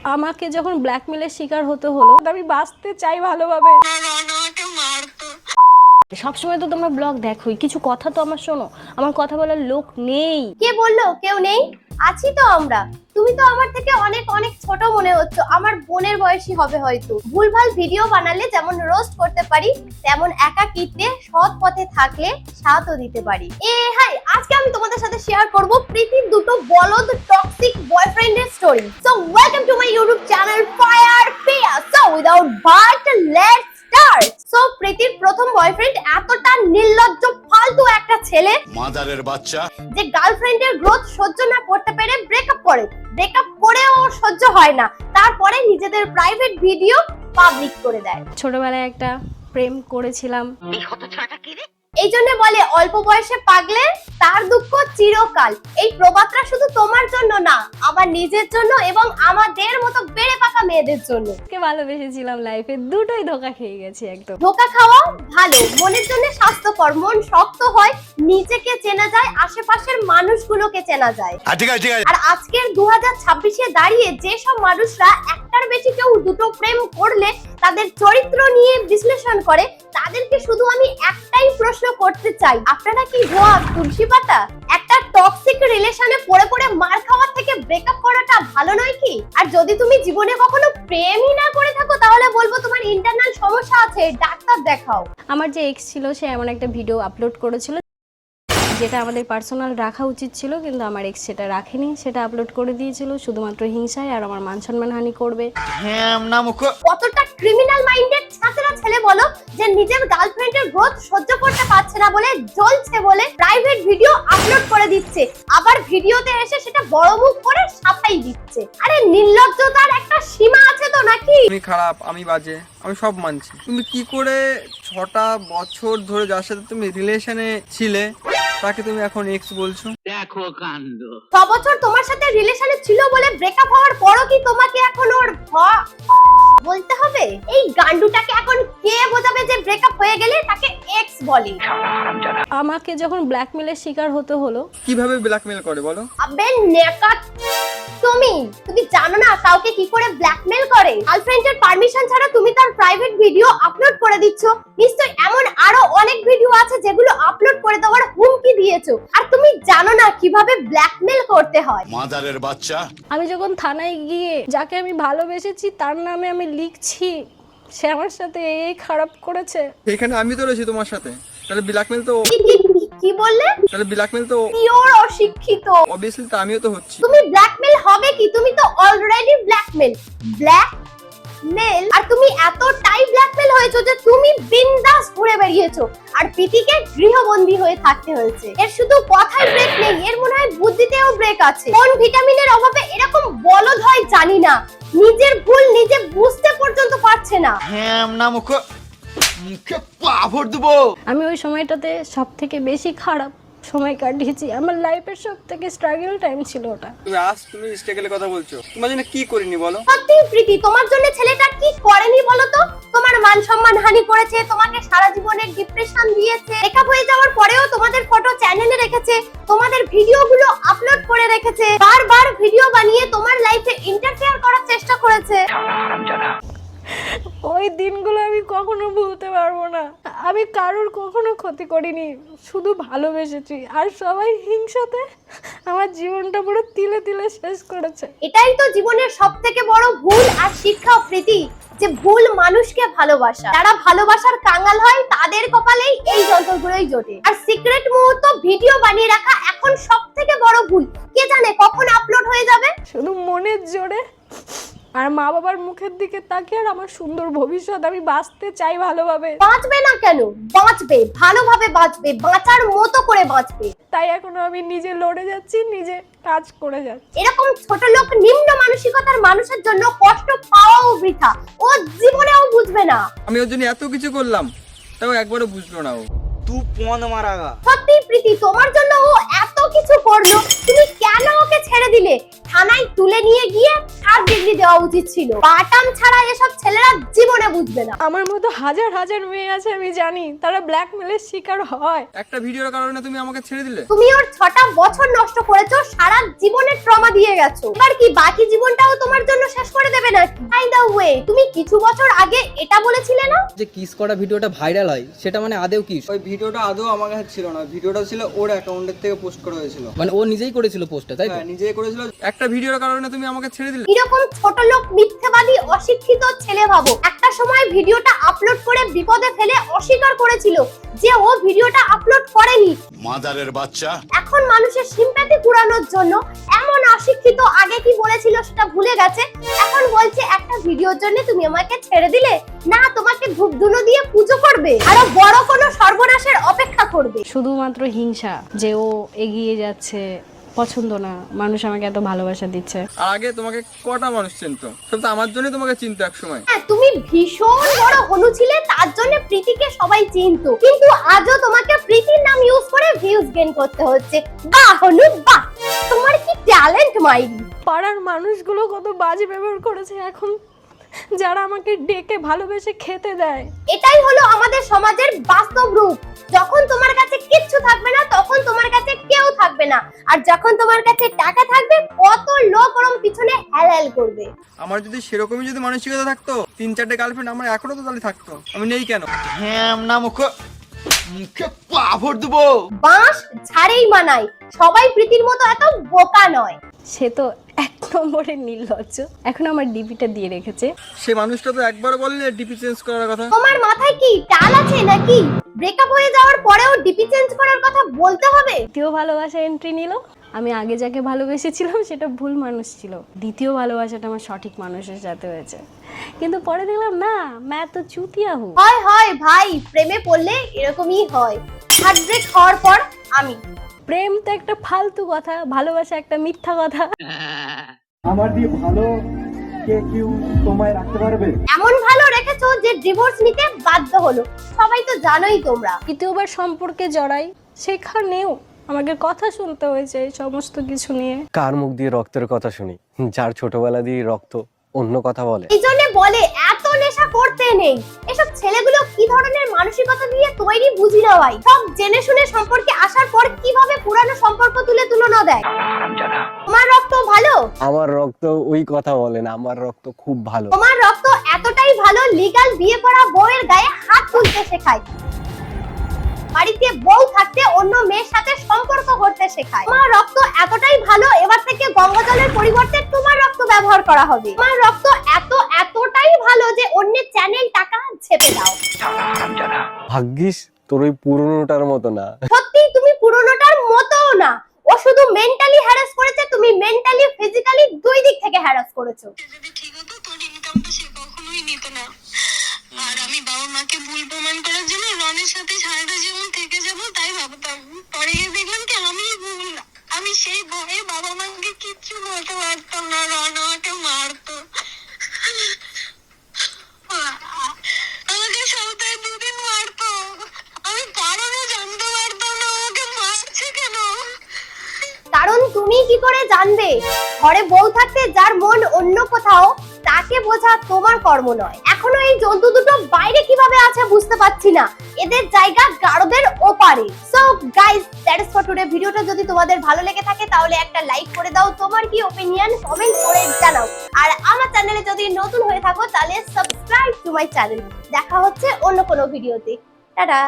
আমাকে যখন ব্ল্যাকমেলের শিকার হতে হলো, আমি বাঁচতে চাই ভালোভাবে। সবসময় তো তোমরা ব্লগ দেখোই, কিছু কথা তো আমার শোনো। আমার কথা বলার লোক নেই। কে বললো কেউ নেই? আছি তো আমরা। তুমি তো আমার থেকে অনেক অনেক ছোট মনে হচ্ছে, আমার বোনের বয়সী হবে হয়তো। ভুলভাল ভিডিও বানালে যেমন রোস্ট করতে পারি, তেমন একাকিত্বে সৎ পথে থাকলে সাথও দিতে পারি। হাই, আজকে আমি তোমাদের সাথে শেয়ার করব প্রীতির দুটো বলদ টক্সিক বয়ফ্রেন্ডের story. So welcome to my YouTube channel fire Piya. So without but let's start. So প্রীতির প্রথম বয়ফ্রেন্ড এতটা নির্লজ্জ ফালতু একটা ছেলে, মাদারের বাচ্চা, যে গার্লফ্রেন্ডের গ্রোথ সহ্য না করতে পেরে ব্রেকআপ করে। ব্রেকআপ করেও সহ্য হয় না, তারপরে নিজেদের প্রাইভেট ভিডিও পাবলিক করে দেয়। ছোটবেলায় একটা প্রেম করেছিলাম। এই জন্য বলে অল্প বয়সে পাগলে তার দুঃখ চিরকাল। এই প্রবাদটা শুধু তোমার জন্য না, আমার নিজের জন্য এবং আমাদের মতো বেড়ে পাকা মেয়েদের জন্য। কে ভালোবেসেছিলাম, লাইফে দুটোই ধোকা খেয়ে গেছি একদম। ধোকা খাওয়া ভালো, মনের জন্য স্বাস্থ্যকর। মন শক্ত হয়, নিজেকে চেনা যায়, আশেপাশের মানুষগুলোকে চেনা যায়। ঠিক আছে। আর আজকের 2026-এ দাঁড়িয়ে যেসব মানুষরা একটার বেশি কেউ দুটো প্রেম করলে তাদের চরিত্র নিয়ে বিশ্লেষণ করে, তাদেরকে শুধু আমি একটাই প্রশ্ন করতে চাই, আপনারা কি গোয়া তুলসী পাতা? একটা টক্সিক রিলেশনে পড়ে পড়ে মার খাওয়ার থেকে ব্রেকআপ করাটা ভালো নয় কি? আর যদি তুমি জীবনে কখনো প্রেমই না করে থাকো, তাহলে বলবো তোমার ইন্টারনাল সমস্যা আছে, ডাক্তার দেখাও। আমার যে এক্স ছিল, সে এমন একটা ভিডিও আপলোড করেছিল যেটা আমাদের পার্সোনাল রাখা উচিত ছিল, কিন্তু আমার এক্স সেটা রাখেনি। সেটা আপলোড করে দিয়েছিল শুধুমাত্র হিংসায় আর আমার মান সম্মান হানি করবে। কতটা ক্রিমিনাল মাইন্ডেড ছাত্রা ছেলে বলো, যে নিজের গার্লফ্রেন্ডের গ্রোথ সহ্য করতে পারছে না বলে, জ্বলছে বলে প্রাইভেট ভিডিও আপলোড করে দিচ্ছে, আবার ভিডিওতে এসে সেটা বড় মুখ করে সাফাই দিচ্ছে। আরে নির্লজ্জতার একটা সীমা আছে তো নাকি? তুমি খারাপ, আমি বাজে, আমি সব মানছি। তুমি কি করে 6টা বছর ধরে যার সাথে তুমি রিলেশনে ছিলে তাকে তুমি এখন এক্স বলছো? দেখো কাণ্ড। 6 বছর তোমার সাথে রিলেশনে ছিল বলে ব্রেকআপ হওয়ার পরও কি তোমাকে এখন ওর বলতে হবে? এই গান্ডুটাকে এখন কে বোঝাবে যে ব্রেকআপ হয়ে গেলে তাকে এক্স বলে? আমাকে যখন ব্ল্যাকমেলের শিকার হতে হলো। কিভাবে ব্ল্যাকমেল করে বলো? আবে নেকাত তুমি জানো না কাউকে কি করে ব্ল্যাকমেল করে? গার্লফ্রেন্ডের পারমিশন ছাড়া তুমি তার প্রাইভেট ভিডিও আপলোড করে দিচ্ছ। নিশ্চয়ই এমন আরো অনেক ভিডিও আছে যেগুলো আপলোড করে দেওয়ার হুমকি দিয়েছো। আর তুমি জানো না কিভাবে ব্ল্যাকমেল করতে হয়। মাদারের বাচ্চা। আমি যখন থানায় গিয়ে যাকে আমি ভালোবেসেছি তার নামে আমি লিখছি সে আমার সাথে এই খারাপ করেছে, এখানে আমি তো রয়েছি তোমার সাথে, তাহলে ব্ল্যাকমেল তো কি বললে? তাহলে ব্ল্যাকমেল তো পিওর অশিক্ষিত। অবভিয়াসলি তো আমিও তো হচ্ছি। তুমি ব্ল্যাকমেল হবে কি? তুমি তো অলরেডি ব্ল্যাকমেল। আর তুমি এতটাই ব্ল্যাকমেল হয়েছো যে তুমি বিন্দাস ঘুরে বেরিয়েছো, আর প্রীতিকে গৃহবন্দী হয়ে থাকতে হয়েছে। এর শুধু কথায় ব্রেক নেই, এর মনে হয় বুদ্ধিতেও ব্রেক আছে। কোন ভিটামিনের অভাবে এরকম বলদ হয় জানি না, নিজের ভুল নিজে বুঝতে পর্যন্ত পারছে না। মুখে পাভর দেবো। আমি ওই সময়টাতে সব থেকে বেশি খারাপ সময় কাটিয়েছি। আমার লাইফের সব থেকে স্ট্রাগল টাইম ছিল ওটা। তুমি স্ট্রাগলের কথা বলছো, তোমার জন্য কি করিনি বলো? সত্যি প্রীতি, তোমার জন্য ছেলেটা কি করেনি বলো তো? তোমার মান সম্মান হানি করেছে, তোমাকে সারা জীবনের ডিপ্রেশন দিয়েছে, ব্রেকআপ হয়ে যাওয়ার পরেও তোমাদের ফটো চ্যানেলে রেখেছে, তোমাদের ভিডিওগুলো আপলোড করে রেখেছে, বারবার ভিডিও বানিয়ে তোমার লাইফে ইন্টারফেয়ার করার চেষ্টা করেছে। ওই দিনগুলো আমি কখনো ভুলতে পারবো না। আমি কারোর কখনো ক্ষতি করিনি, শুধু ভালোবেসেছি। আর সবাই হিংসাতে আমার জীবনটা পুরো তিলে তিলে শেষ করেছে। এটাই তো জীবনের সবথেকে বড় ভুল আর শিক্ষা প্রীতি, যে ভুল মানুষকে ভালোবাসা। যারা ভালোবাসার কাঙ্গাল হয় তাদের কপালেই এই যন্ত্রগুলোই জোটে। আর সিক্রেট মুহূর্ত ভিডিও বানিয়ে রাখা এখন সবথেকে বড় ভুল। কে জানে কখন আপলোড হয়ে যাবে? শুধু মনের জোরে আর মা বাবার মুখের দিকে তাকিয়ে আর আমার সুন্দর ভবিষ্যৎ। আমি বাঁচতে চাই ভালোভাবে। বাঁচবে না কেন? বাঁচবে, ভালোভাবে বাঁচবে, বাঁচার মতো করে বাঁচবে। তাই এখনো আমি নিজে লড়ে যাচ্ছি, নিজে কাজ করে যাচ্ছি। এরকম ছোট লোক নিম্ন মানসিকতার মানুষের জন্য কষ্ট পাওয়াও বৃথা। ও জীবনেও বুঝবে না। আমি ওর জন্য এত কিছু করলাম, তাও একবারও বুঝলো না ও। সত্যি প্রীতি, তোমার জন্য ও এত কিছু করলো, তুমি কেন ওকে ছেড়ে দিলে? থানায় তুলে নিয়ে গিয়ে 7 ডিগ্রি দেওয়া উচিত ছিল। বাটাম ছাড়া এসব ছেলেরা জীবনে বুঝবে না। আমার মতো হাজার হাজার মেয়ে আছে, আমি জানি তারা ব্ল্যাকমেলের শিকার হয়। একটা ভিডিওর কারণে তুমি আমাকে ছেড়ে দিলে। তুমি ওর 6টা বছর নষ্ট করেছো, সারা জীবনের ট্রমা দিয়ে গেছো। এবার কি বাকি জীবনটাও তোমার জন্য শেষ করে দেবে নাকি? বাই দ্য ওয়ে, তুমি কিছু বছর আগে এটা বলেছিলে না যে কিস করা ভিডিওটা ভাইরাল হয় সেটা মানে আদেও কিস? ওই ভিডিওটা আদৌ আমার কাছে ছিল না, ভিডিওটা ছিল ওর অ্যাকাউন্টের থেকে পোস্ট করা হয়েছিল। মানে ও নিজেই করেছিল পোস্টটা, তাই তো? হ্যাঁ, নিজেই করেছিল। একটা ভিডিওর কারণে তুমি আমাকে ছেড়ে দিলে। এরকম ছোট লোক, মিথ্যাবাদী, অশিক্ষিত ছেলে ভাবো একটা সময় ভিডিওটা আপলোড করে বিপদে ফেলে অস্বীকার করেছিল যে ও ভিডিওটা আপলোড করেনি। মাদারের বাচ্চা। এখন মানুষের সিম্প্যাথি কুড়ানোর জন্য এমন অশিক্ষিত, আগে কি বলেছিল সেটা ভুলে গেছে, এখন বলছে একটা ভিডিওর জন্য তুমি আমাকে ছেড়ে দিলে না, তোমাকে ধূপধুনো দিয়ে পুজো করবে, আরো বড় কোনো সর্বনাশের অপেক্ষা করবে। শুধুমাত্র হিংসা যে ও এগিয়ে যাচ্ছে, পছন্দ না মানুষ আমাকে এত ভালোবাসা দিচ্ছে। আর আগে তোমাকে কটা মানুষ চিনতো? সব তো আমার জন্য তোমাকে চিনতো এক সময়। হ্যাঁ, তুমি ভীষণ বড় হনু ছিলে, তার জন্য প্রীতিকে সবাই চিনতো, কিন্তু আজও তোমাকে প্রীতির নাম ইউজ করে ভিউজ গেইন করতে হচ্ছে। বাহ হনু বাহ, তোমার কি ট্যালেন্ট মাইরি। পাড়ার মানুষগুলো কত বাজে ব্যবহার করেছে, এখন যারা আমাকে ডেকে ভালোবেসে খেতে দেয়। এটাই হলো আমাদের সমাজের বাস্তব রূপ। যখন তোমার কাছে কিচ্ছু থাকবে না, তখন তোমার কাছে কেউ থাকবে না, আর যখন তোমার কাছে টাকা থাকবে, কত লোক ওরম পিছনে হেলাল করবে। আমার যদি সেরকমই যদি মানসিকতা থাকতো, 3-4টে গার্লফ্রেন্ড আমার এখনো তো তাহলে থাকতো। আমি নেই কেন? হ্যাঁ না, মুখে পাভর দেবো। বাঁশ ঝাড়েই মানায়, সবাই প্রীতির মতো এত বোকা নয়। সে তো 1 নম্বরের নির্লজ্জ, এখন আমার ডিপিটা দিয়ে রেখেছে। সে মানুষটা তো একবার বললে ডিপি চেঞ্জ করার কথা। তোমার মাথায় কি টাল আছে নাকি? ব্রেকআপ হয়ে যাওয়ার পরেও ডিপি চেঞ্জ করার কথা বলতে হবে? দ্বিতীয় ভালোবাসা এন্ট্রি নিল। আমি আগে যাকে ভালোবেসেছিলাম সেটা ভুল মানুষ ছিল, দ্বিতীয় ভালোবাসাটা আমার সঠিক মানুষের সাথে হয়েছে, কিন্তু পরে দেখলাম না, मैं तो चूतिया हूँ। হয় হয় ভাই, প্রেমে পড়লে এরকমই হয়। হার্টব্রেক হওয়ার পর আমি। প্রেম তো একটা ফালতু কথা, ভালোবাসা একটা মিথ্যা কথা। আমার দিয়ে ভালো কে কেউ তোমায় রাখতে পারবে? এমন ভালো রেখেছো যে ডিভোর্স নিতে বাধ্য হলো, সবাই তো জানোই তোমরা। দ্বিতীয়বার সম্পর্কে জড়াই, সেখানেও আমাকে কথা শুনতে হয়েছে এই সমস্ত কিছু নিয়ে। কার মুখ দিয়ে রক্তের কথা শুনি, যার ছোটবেলা দিয়ে রক্ত অন্য কথা বলে। এই জন্য বলে এত নেশা করতে নেই। এসব ছেলেগুলো কি ধরনের মানসিকতা দিয়ে তৈরি বুঝি না ভাই। সব জেনে শুনে সম্পর্কে আসার পর কিভাবে পুরানো সম্পর্ক তুলে তুলনা দেয়। তোমার রক্ত ভালো? আমার রক্ত ওই কথা বলে না, আমার রক্ত খুব ভালো। তোমার রক্ত এতটাই ভালো, লিগ্যাল বিয়ে করা বউয়ের গায়ে হাত তুলতে শেখায়, বাড়িতে বউ থাকতে অন্য মেয়ের সাথে সম্পর্ক করতে শেখায়। তোমার রক্ত এতটাই ভালো, এবার থেকে গঙ্গা জলের পরিবর্তে তোমার রক্ত ব্যবহার করা হবে। তোমার রক্ত এতটাই ভালো যে অন্যের চ্যানেল টাকা ঝেপে দাও। ভাগ্যিস তোর ওই পুরনোটার মতো না। সত্যি তুমি পুরনোটার মতও না। ও শুধু মেন্টালি হ্যারাস করেছে, তুমি মেন্টালি ফিজিক্যালি দুই দিক থেকে হ্যারাস করেছো। যদি ঠিক হতো তোর ইনকামটা সে কখনোই নিত না। আর আমি বাবা মাকে ভুল প্রমাণ করার জন্য রনের সাথে সারাটা জীবন থেকে যাবো তাই ভাবতাম। পরে গিয়ে দেখলাম কি আমি ভুল, আমি সেই ভয়ে বাবা মাকে কিচ্ছু বলতে পারতাম না। রন আমাকে মারতো, আমাকে সপ্তাহে 2 দিন মারতো। আমি কারণও জানতে পারতাম না আমাকে মারছে কেন। কারণ তুমি কি করে জানবে? ঘরে বউ থাকতে যার মন অন্য কোথাও, তাকে বোঝা তোমার কর্ম নয়। এখনো এই জন্তু দুটো বাইরে কিভাবে আছে বুঝতে পারছি না, এদের জায়গা গারদের ওপারে। So guys, that is for today. ভিডিওটা যদি তোমাদের ভালো লেগে থাকে তাহলে একটা লাইক করে দাও, তোমার কি ওপিনিয়ন কমেন্ট করে জানাও। আর আমার চ্যানেলে যদি নতুন হয়ে থাকো তাহলে সাবস্ক্রাইব টু মাই চ্যানেল। দেখা হচ্ছে অন্য কোনো ভিডিওতে। টাটা।